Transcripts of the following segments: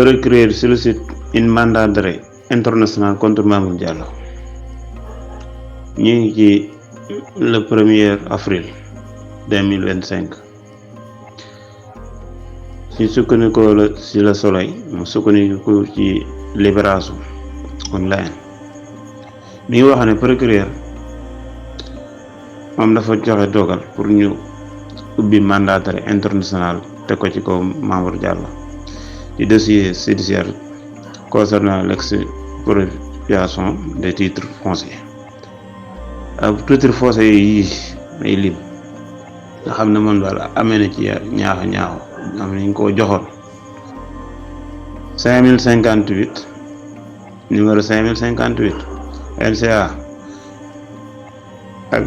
Procureur sollicite un mandat d'arrêt international contre Mamour Diallo. ñu ngi ci le 1er avril 2025 si sukkandikoo la ci Le Soleil mu sukkandiku ci Libération online mi ngi wax ne procureur moom dafa joxe dogal pour ñu ubbi mandat d'arrêt international te ko ci kaw Mamour Diallo ci dossier judiciaire concernant l'expropriation des titres fonciers. Titres fonciers yi may lim nga xam ne moom daal amee na ci ñaax am nañ koo joxoon 5058 numéro 5058 LCA ak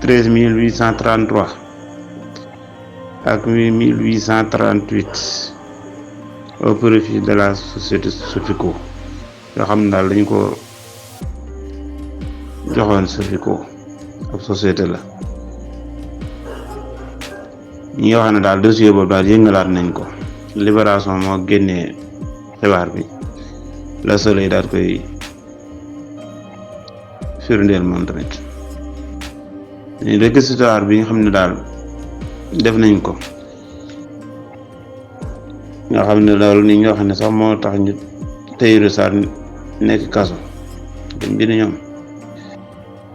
13833 ak 1838 au profit de la société Sofico yoo xam ne daal dañ ko joxoon Sofico ab société la ñi nga xam ne daal dossier boobu daal yëngalaat nañ ko. Libération moo génnee xibaar bi Le Soleil daal koy firndeel moom tamit réquisitoire bi nga xam ne daal def nañ ko nga xam ne loolu ni ñoo xam ne sax moo tax ñu Tahirou Sarr nekk kaso dañ bind ñoom.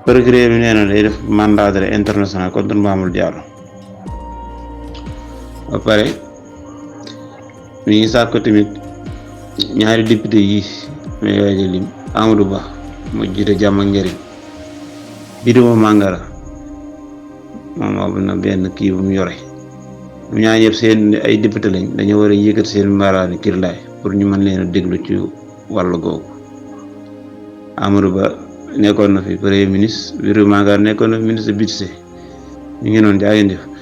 Procureur bi nee na day def mandat d'arrêt international contre Mamour Diallo ba pare mi ngi sàkk tamit ñaari député yi may waaja lim Amadou Ba mu jiite Jàmm ak Njariñ Birima Mangara moom am na benn kii bu mu yore ñaar ñëpp seen ay député lañ dañoo war a yëkkat seen mbaaraani kirlaay pour ñu mën leen a déglu ci wàllu googu. Amadou Ba nekkoon na fi premier ministre Birima Mangara nekkoon na fi ministre budget ñu ngi noonu jaa ngeen jëf.